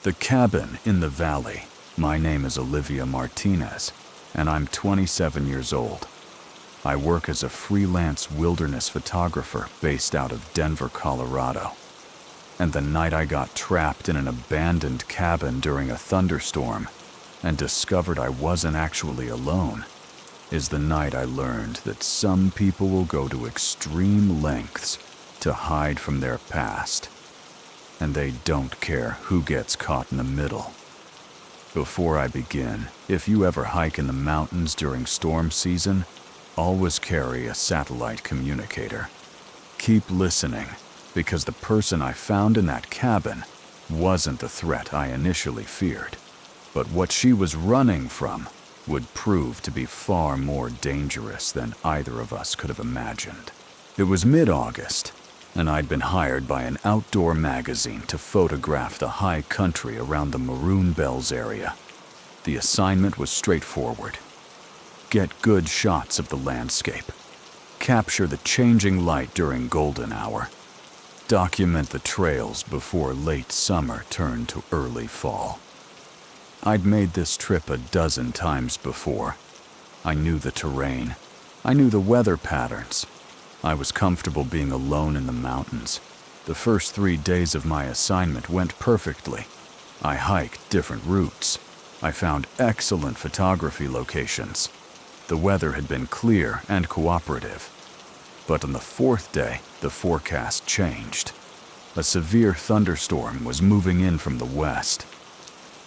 The cabin in the valley. My name is Olivia Martinez, and I'm 27 years old. I work as a freelance wilderness photographer based out of Denver, Colorado. And the night I got trapped in an abandoned cabin during a thunderstorm and discovered I wasn't actually alone is the night I learned that some people will go to extreme lengths to hide from their past, and they don't care who gets caught in the middle. Before I begin, if you ever hike in the mountains during storm season, always carry a satellite communicator. Keep listening, because the person I found in that cabin wasn't the threat I initially feared, but what she was running from would prove to be far more dangerous than either of us could have imagined. It was mid-August, and I'd been hired by an outdoor magazine to photograph the high country around the Maroon Bells area. The assignment was straightforward. Get good shots of the landscape. Capture the changing light during golden hour. Document the trails before late summer turned to early fall. I'd made this trip a dozen times before. I knew the terrain. I knew the weather patterns. I was comfortable being alone in the mountains. The first 3 days of my assignment went perfectly. I hiked different routes. I found excellent photography locations. The weather had been clear and cooperative. But on the 4th day, the forecast changed. A severe thunderstorm was moving in from the west.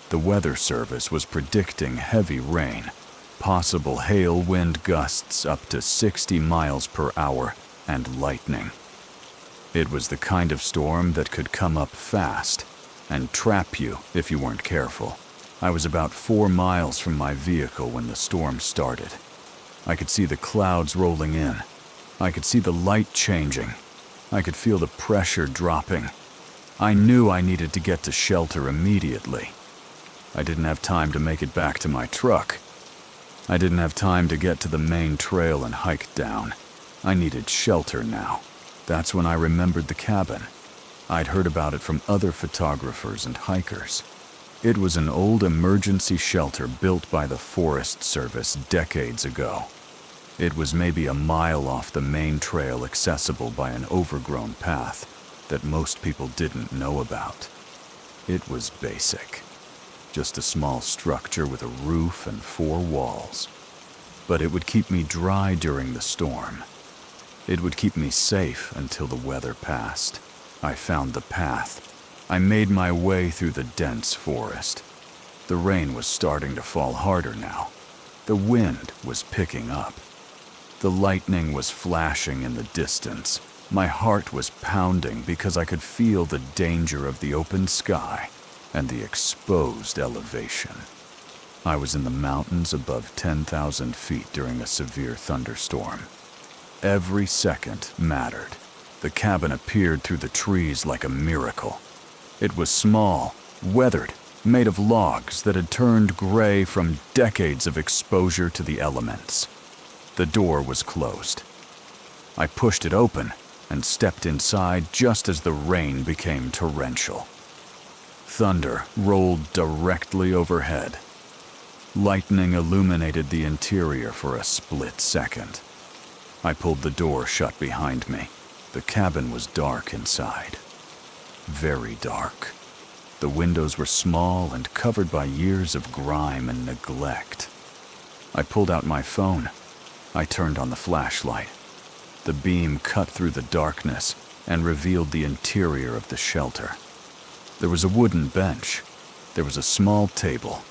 The Weather Service was predicting heavy rain, possible hail wind gusts up to 60 miles per hour, and lightning. It was the kind of storm that could come up fast and trap you if you weren't careful. I was about 4 miles from my vehicle when the storm started. I could see the clouds rolling in. I could see the light changing. I could feel the pressure dropping. I knew I needed to get to shelter immediately. I didn't have time to make it back to my truck. I didn't have time to get to the main trail and hike down. I needed shelter now. That's when I remembered the cabin. I'd heard about it from other photographers and hikers. It was an old emergency shelter built by the Forest Service decades ago. It was maybe a mile off the main trail, accessible by an overgrown path that most people didn't know about. It was basic. Just a small structure with a roof and 4 walls. But it would keep me dry during the storm. It would keep me safe until the weather passed. I found the path. I made my way through the dense forest. The rain was starting to fall harder now. The wind was picking up. The lightning was flashing in the distance. My heart was pounding because I could feel the danger of the open sky and the exposed elevation. I was in the mountains above 10,000 feet during a severe thunderstorm. Every second mattered. The cabin appeared through the trees like a miracle. It was small, weathered, made of logs that had turned gray from decades of exposure to the elements. The door was closed. I pushed it open and stepped inside just as the rain became torrential. Thunder rolled directly overhead. Lightning illuminated the interior for a split second. I pulled the door shut behind me. The cabin was dark inside. Very dark. The windows were small and covered by years of grime and neglect. I pulled out my phone. I turned on the flashlight. The beam cut through the darkness and revealed the interior of the shelter. There was a wooden bench. There was a small table.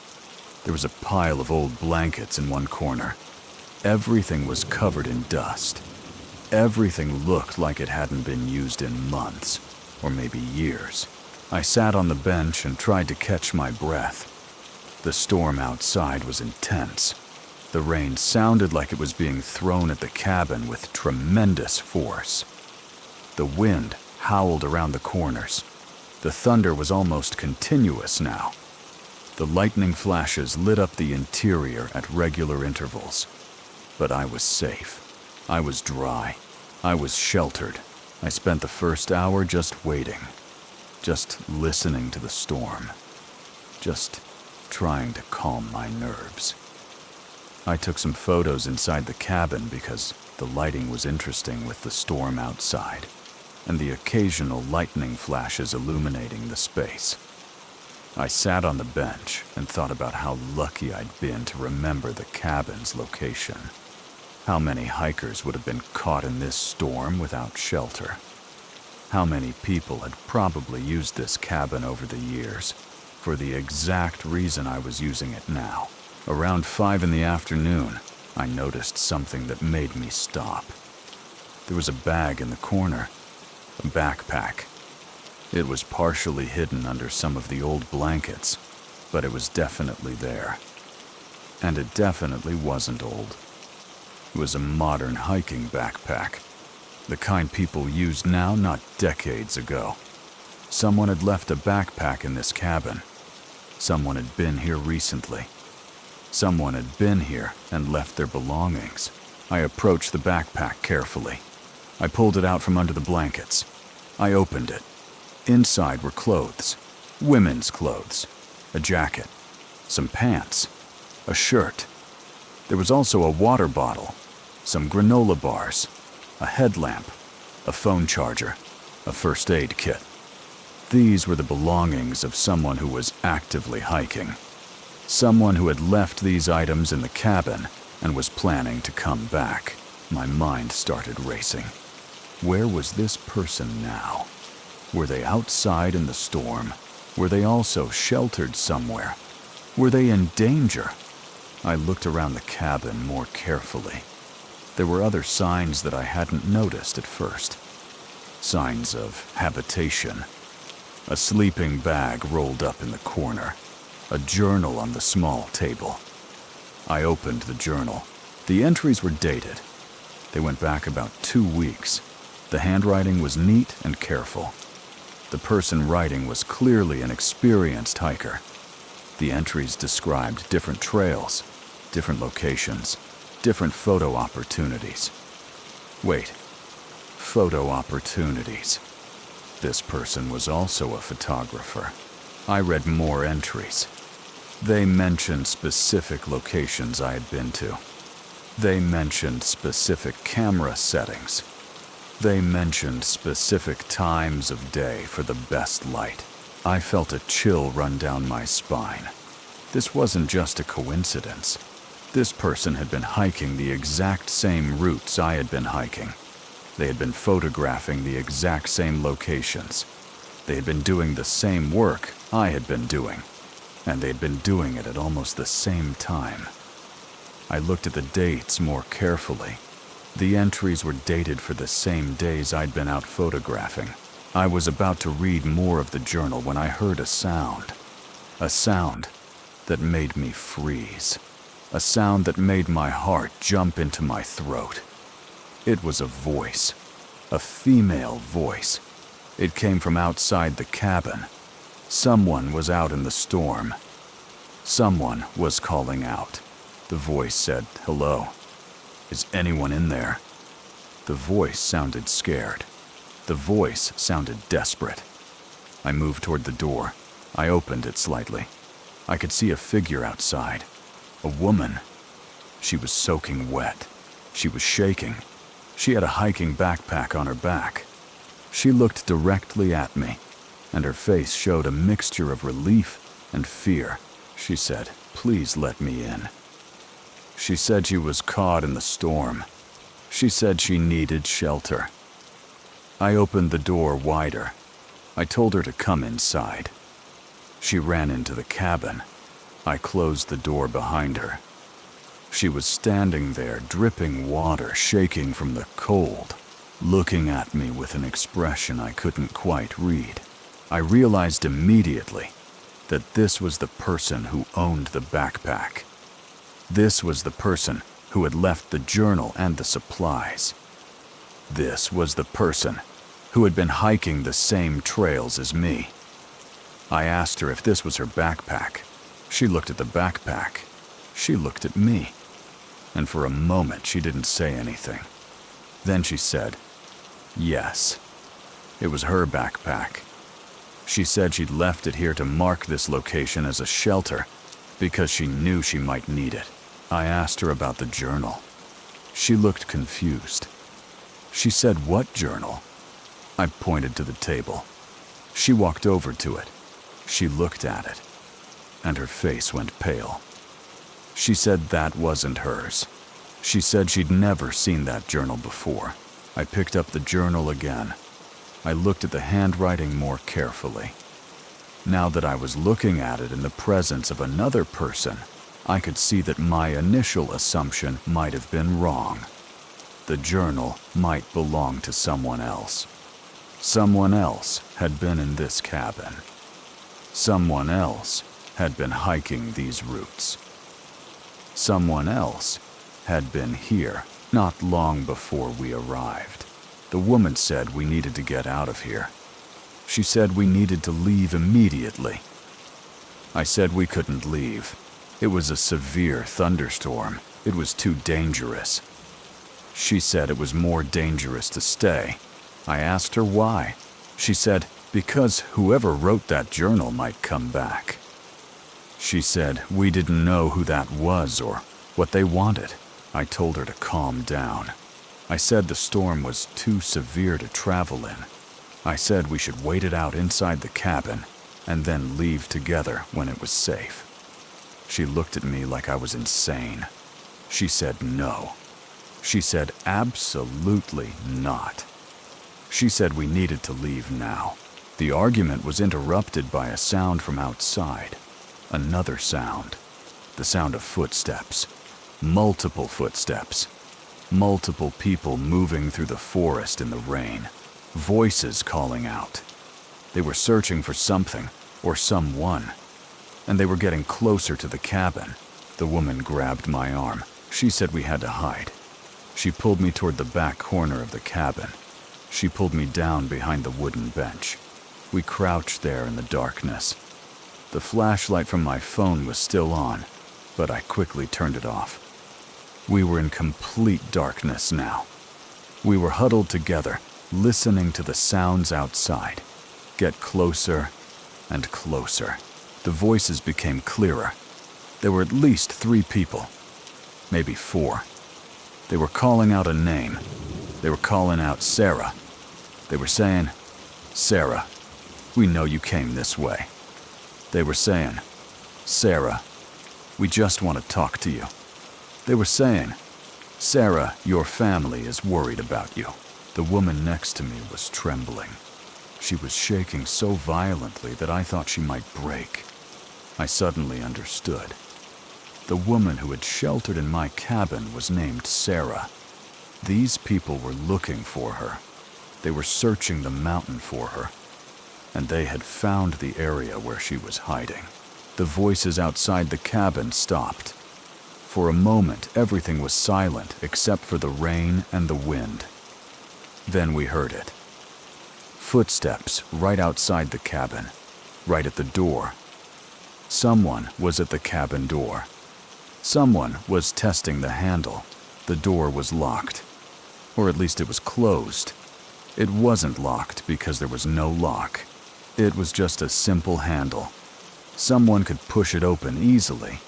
There was a pile of old blankets in one corner. Everything was covered in dust. Everything looked like it hadn't been used in months, or maybe years. I sat on the bench and tried to catch my breath. The storm outside was intense. The rain sounded like it was being thrown at the cabin with tremendous force. The wind howled around the corners. The thunder was almost continuous now. The lightning flashes lit up the interior at regular intervals. But I was safe. I was dry. I was sheltered. I spent the first hour just waiting, just listening to the storm. just trying to calm my nerves. I took some photos inside the cabin because the lighting was interesting with the storm outside and the occasional lightning flashes illuminating the space. I sat on the bench and thought about how lucky I'd been to remember the cabin's location. How many hikers would have been caught in this storm without shelter? How many people had probably used this cabin over the years for the exact reason I was using it now? Around 5 in the afternoon, I noticed something that made me stop. There was a bag in the corner, a backpack. It was partially hidden under some of the old blankets, but it was definitely there. And it definitely wasn't old. It was a modern hiking backpack, the kind people use now, not decades ago. Someone had left a backpack in this cabin. Someone had been here recently. Someone had been here and left their belongings. I approached the backpack carefully. I pulled it out from under the blankets. I opened it. Inside were clothes, women's clothes, a jacket, some pants, a shirt. There was also a water bottle, some granola bars, a headlamp, a phone charger, a first aid kit. These were the belongings of someone who was actively hiking. Someone who had left these items in the cabin and was planning to come back. My mind started racing. Where was this person now? Were they outside in the storm? Were they also sheltered somewhere? Were they in danger? I looked around the cabin more carefully. There were other signs that I hadn't noticed at first. Signs of habitation. A sleeping bag rolled up in the corner. A journal on the small table. I opened the journal. The entries were dated. They went back about 2 weeks. The handwriting was neat and careful. The person writing was clearly an experienced hiker. The entries described different trails, different locations, different photo opportunities. Wait, photo opportunities. This person was also a photographer. I read more entries. They mentioned specific locations I had been to. They mentioned specific camera settings. They mentioned specific times of day for the best light. I felt a chill run down my spine. This wasn't just a coincidence. This person had been hiking the exact same routes I had been hiking. They had been photographing the exact same locations. They had been doing the same work I had been doing, and they had been doing it at almost the same time. I looked at the dates more carefully. The entries were dated for the same days I'd been out photographing. I was about to read more of the journal when I heard a sound that made me freeze, a sound that made my heart jump into my throat. It was a voice, a female voice. It came from outside the cabin. Someone was out in the storm. Someone was calling out. The voice said, "Hello. Is anyone in there?" The voice sounded scared. The voice sounded desperate. I moved toward the door. I opened it slightly. I could see a figure outside. A woman. She was soaking wet. She was shaking. She had a hiking backpack on her back. She looked directly at me, and her face showed a mixture of relief and fear. She said, "Please let me in." She said she was caught in the storm. She said she needed shelter. I opened the door wider. I told her to come inside. She ran into the cabin. I closed the door behind her. She was standing there, dripping water, shaking from the cold, looking at me with an expression I couldn't quite read. I realized immediately that this was the person who owned the backpack. This was the person who had left the journal and the supplies. This was the person who had been hiking the same trails as me. I asked her if this was her backpack. She looked at the backpack. She looked at me. And for a moment she didn't say anything. Then she said, yes, it was her backpack. She said she'd left it here to mark this location as a shelter because she knew she might need it. I asked her about the journal. She looked confused. She said, "What journal?" I pointed to the table. She walked over to it. She looked at it, and her face went pale. She said that wasn't hers. She said she'd never seen that journal before. I picked up the journal again. I looked at the handwriting more carefully. Now that I was looking at it in the presence of another person, I could see that my initial assumption might have been wrong. The journal might belong to someone else. Someone else had been in this cabin. Someone else had been hiking these routes. Someone else had been here not long before we arrived. The woman said we needed to get out of here. She said we needed to leave immediately. I said we couldn't leave. It was a severe thunderstorm. It was too dangerous. She said it was more dangerous to stay. I asked her why. She said, because whoever wrote that journal might come back. She said we didn't know who that was or what they wanted. I told her to calm down. I said the storm was too severe to travel in. I said we should wait it out inside the cabin and then leave together when it was safe. She looked at me like I was insane. She said no. She said absolutely not. She said we needed to leave now. The argument was interrupted by a sound from outside. Another sound. The sound of footsteps. Multiple footsteps. Multiple people moving through the forest in the rain. Voices calling out. They were searching for something or someone, and they were getting closer to the cabin. The woman grabbed my arm. She said we had to hide. She pulled me toward the back corner of the cabin. She pulled me down behind the wooden bench. We crouched there in the darkness. The flashlight from my phone was still on, but I quickly turned it off. We were in complete darkness now. We were huddled together, listening to the sounds outside. Get closer and closer. The voices became clearer. There were at least 3 people, maybe 4. They were calling out a name. They were calling out Sarah. They were saying, "Sarah, we know you came this way." They were saying, "Sarah, we just want to talk to you." They were saying, "Sarah, your family is worried about you." The woman next to me was trembling. She was shaking so violently that I thought she might break. I suddenly understood. The woman who had sheltered in my cabin was named Sarah. These people were looking for her. They were searching the mountain for her, and they had found the area where she was hiding. The voices outside the cabin stopped. For a moment, everything was silent except for the rain and the wind. Then we heard it. Footsteps right outside the cabin, right at the door. Someone was at the cabin door. Someone was testing the handle. The door was locked, or at least it was closed. It wasn't locked because there was no lock. It was just a simple handle. Someone could push it open easily.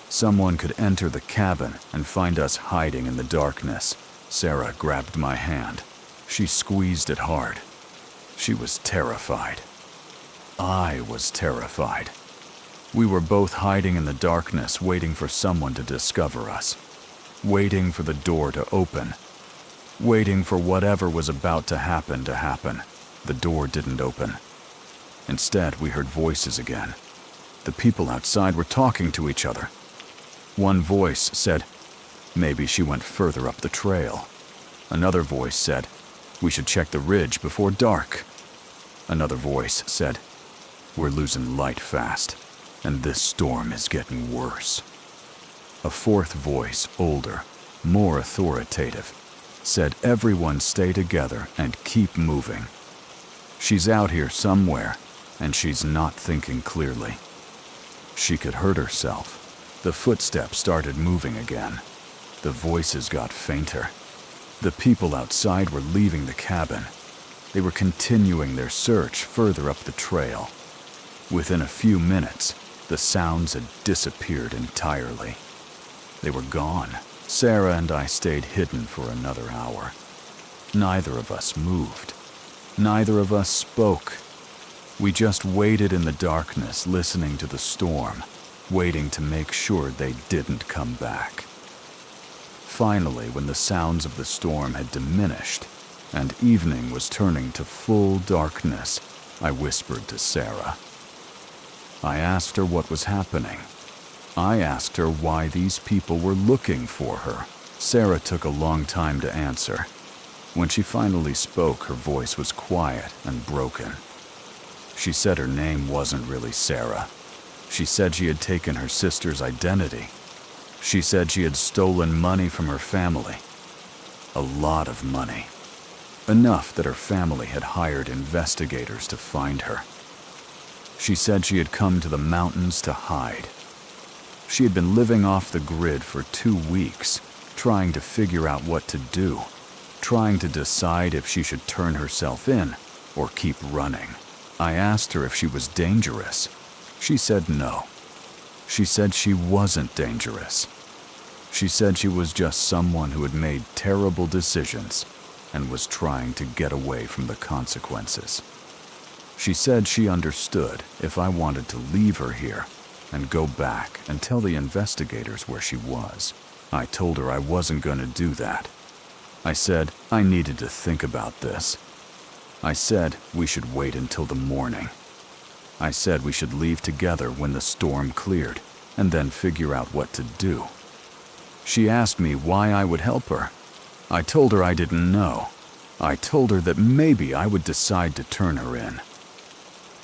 Someone could enter the cabin and find us hiding in the darkness. Sarah grabbed my hand. She squeezed it hard. She was terrified. I was terrified. We were both hiding in the darkness, waiting for someone to discover us. Waiting for the door to open. Waiting for whatever was about to happen to happen. The door didn't open. Instead, we heard voices again. The people outside were talking to each other. One voice said, "Maybe she went further up the trail." Another voice said, "We should check the ridge before dark." Another voice said, "We're losing light fast, and this storm is getting worse." A fourth voice, older, more authoritative, said, "Everyone stay together and keep moving. She's out here somewhere, and she's not thinking clearly." She could hurt herself. The footsteps started moving again. The voices got fainter. The people outside were leaving the cabin. They were continuing their search further up the trail. Within a few minutes, the sounds had disappeared entirely. They were gone. Sarah and I stayed hidden for another hour. Neither of us moved. Neither of us spoke. We just waited in the darkness, listening to the storm, waiting to make sure they didn't come back. Finally, when the sounds of the storm had diminished and evening was turning to full darkness, I whispered to Sarah. I asked her what was happening. I asked her why these people were looking for her. Sarah took a long time to answer. When she finally spoke, her voice was quiet and broken. She said her name wasn't really Sarah. She said she had taken her sister's identity. She said she had stolen money from her family. A lot of money. Enough that her family had hired investigators to find her. She said she had come to the mountains to hide. She had been living off the grid for 2 weeks, trying to figure out what to do, trying to decide if she should turn herself in or keep running. I asked her if she was dangerous. She said no. She said she wasn't dangerous. She said she was just someone who had made terrible decisions and was trying to get away from the consequences. She said she understood if I wanted to leave her here and go back and tell the investigators where she was. I told her I wasn't going to do that. I said I needed to think about this. I said we should wait until the morning. I said we should leave together when the storm cleared and then figure out what to do. She asked me why I would help her. I told her I didn't know. I told her that maybe I would decide to turn her in.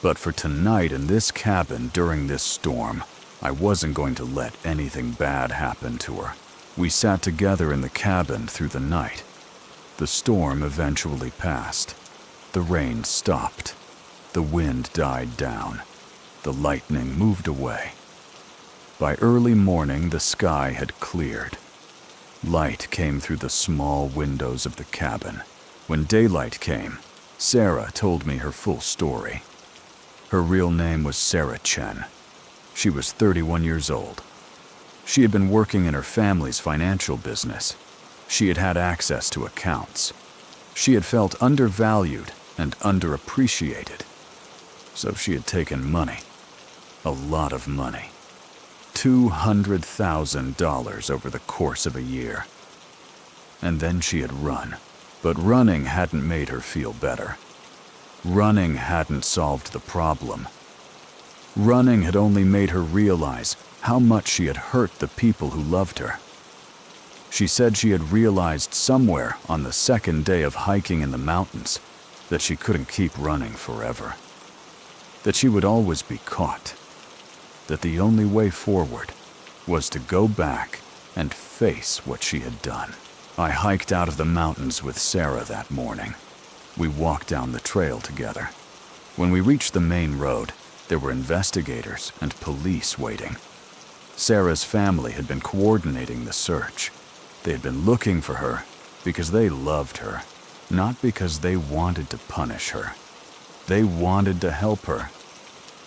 But for tonight in this cabin during this storm, I wasn't going to let anything bad happen to her. We sat together in the cabin through the night. The storm eventually passed. The rain stopped. The wind died down. The lightning moved away. By early morning, the sky had cleared. Light came through the small windows of the cabin. When daylight came, Sarah told me her full story. Her real name was Sarah Chen. She was 31 years old. She had been working in her family's financial business. She had had access to accounts. She had felt undervalued and underappreciated. So she had taken money. A lot of money. $200,000 over the course of a year. And then she had run. But running hadn't made her feel better. Running hadn't solved the problem. Running had only made her realize how much she had hurt the people who loved her. She said she had realized somewhere on the second day of hiking in the mountains that she couldn't keep running forever. That she would always be caught. That the only way forward was to go back and face what she had done. I hiked out of the mountains with Sarah that morning. We walked down the trail together. When we reached the main road, there were investigators and police waiting. Sarah's family had been coordinating the search. They had been looking for her because they loved her, not because they wanted to punish her. They wanted to help her.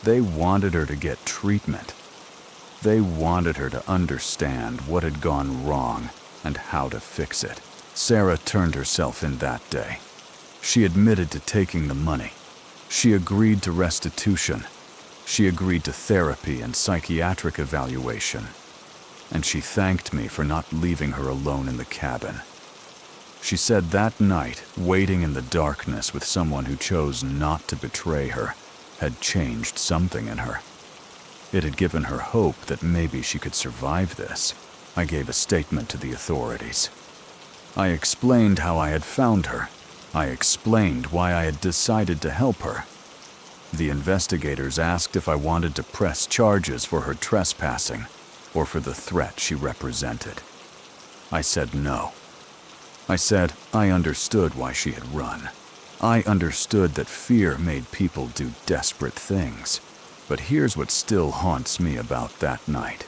They wanted her to get treatment. They wanted her to understand what had gone wrong and how to fix it. Sarah turned herself in that day. She admitted to taking the money. She agreed to restitution. She agreed to therapy and psychiatric evaluation. And she thanked me for not leaving her alone in the cabin. She said that night, waiting in the darkness with someone who chose not to betray her, had changed something in her. It had given her hope that maybe she could survive this. I gave a statement to the authorities. I explained how I had found her. I explained why I had decided to help her. The investigators asked if I wanted to press charges for her trespassing or for the threat she represented. I said no. I said I understood why she had run. I understood that fear made people do desperate things. But here's what still haunts me about that night.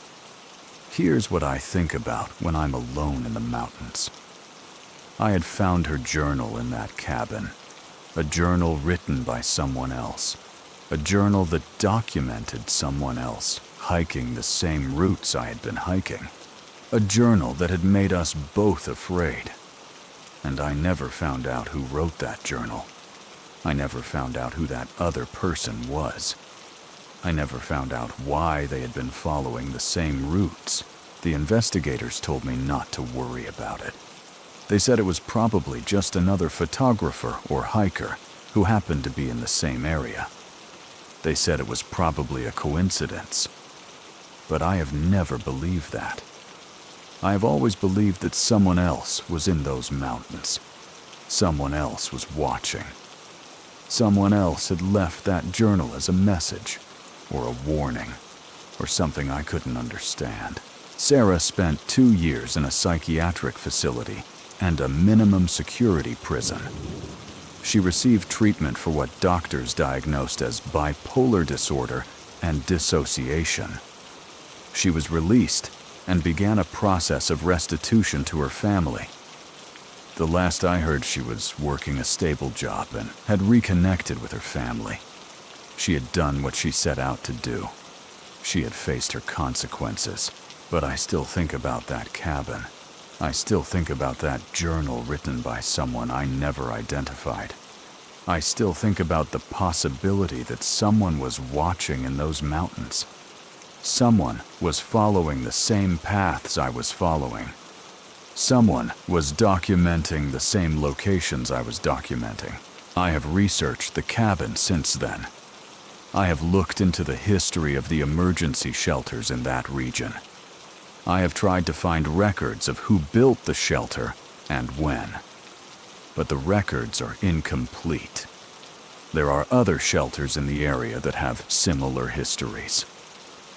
Here's what I think about when I'm alone in the mountains. I had found her journal in that cabin. A journal written by someone else. A journal that documented someone else hiking the same routes I had been hiking. A journal that had made us both afraid. And I never found out who wrote that journal. I never found out who that other person was. I never found out why they had been following the same routes. The investigators told me not to worry about it. They said it was probably just another photographer or hiker who happened to be in the same area. They said it was probably a coincidence. But I have never believed that. I have always believed that someone else was in those mountains. Someone else was watching. Someone else had left that journal as a message, or a warning, or something I couldn't understand. Sarah spent 2 years in a psychiatric facility and a minimum security prison. She received treatment for what doctors diagnosed as bipolar disorder and dissociation. She was released and began a process of restitution to her family. The last I heard, she was working a stable job and had reconnected with her family. She had done what she set out to do. She had faced her consequences, but I still think about that cabin. I still think about that journal written by someone I never identified. I still think about the possibility that someone was watching in those mountains. Someone was following the same paths I was following. Someone was documenting the same locations I was documenting. I have researched the cabin since then. I have looked into the history of the emergency shelters in that region. I have tried to find records of who built the shelter and when. But the records are incomplete. There are other shelters in the area that have similar histories.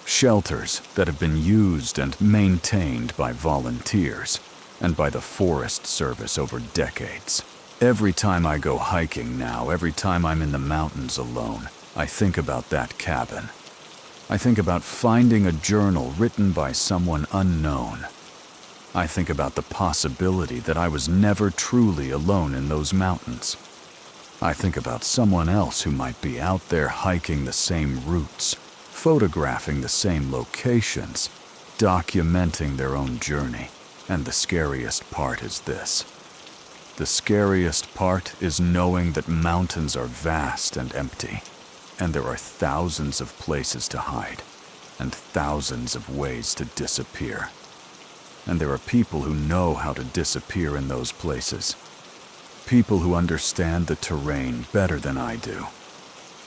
Shelters that have been used and maintained by volunteers and by the Forest Service over decades. Every time I go hiking now, every time I'm in the mountains alone, I think about that cabin. I think about finding a journal written by someone unknown. I think about the possibility that I was never truly alone in those mountains. I think about someone else who might be out there hiking the same routes, photographing the same locations, documenting their own journey. And the scariest part is this. The scariest part is knowing that mountains are vast and empty, and there are thousands of places to hide, and thousands of ways to disappear. And there are people who know how to disappear in those places. People who understand the terrain better than I do.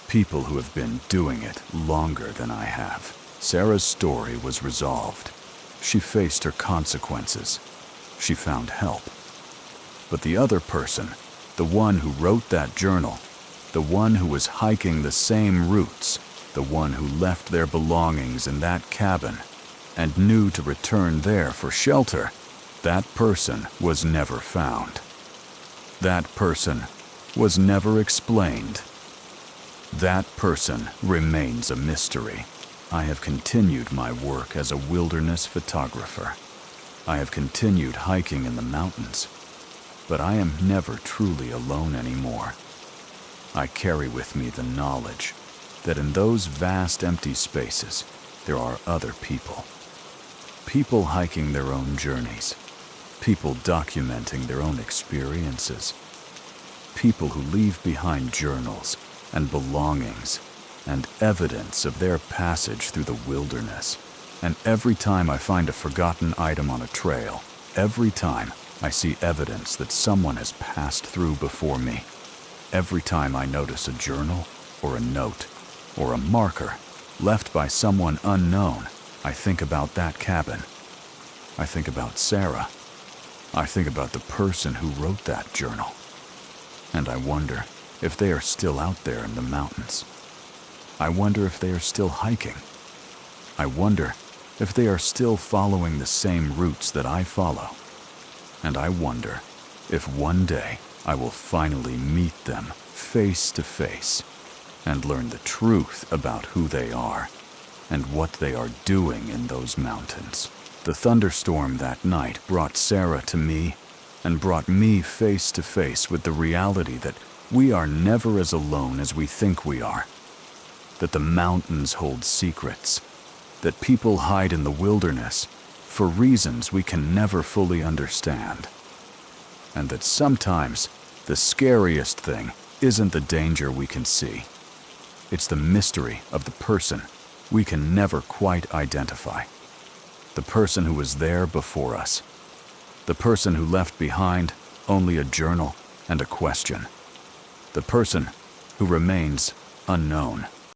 People who have been doing it longer than I have. Sarah's story was resolved. She faced her consequences. She found help. But the other person, the one who wrote that journal, the one who was hiking the same routes, the one who left their belongings in that cabin and knew to return there for shelter, that person was never found. That person was never explained. That person remains a mystery. I have continued my work as a wilderness photographer. I have continued hiking in the mountains, but I am never truly alone anymore. I carry with me the knowledge that in those vast empty spaces, there are other people. People hiking their own journeys. People documenting their own experiences. People who leave behind journals and belongings and evidence of their passage through the wilderness. And every time I find a forgotten item on a trail, every time I see evidence that someone has passed through before me, every time I notice a journal or a note or a marker left by someone unknown, I think about that cabin. I think about Sarah. I think about the person who wrote that journal. And I wonder if they are still out there in the mountains. I wonder if they are still hiking. I wonder if they are still following the same routes that I follow. And I wonder if one day I will finally meet them face to face and learn the truth about who they are and what they are doing in those mountains. The thunderstorm that night brought Sarah to me and brought me face to face with the reality that we are never as alone as we think we are, that the mountains hold secrets, that people hide in the wilderness for reasons we can never fully understand, and that sometimes the scariest thing isn't the danger we can see. It's the mystery of the person we can never quite identify. The person who was there before us. The person who left behind only a journal and a question. The person who remains unknown.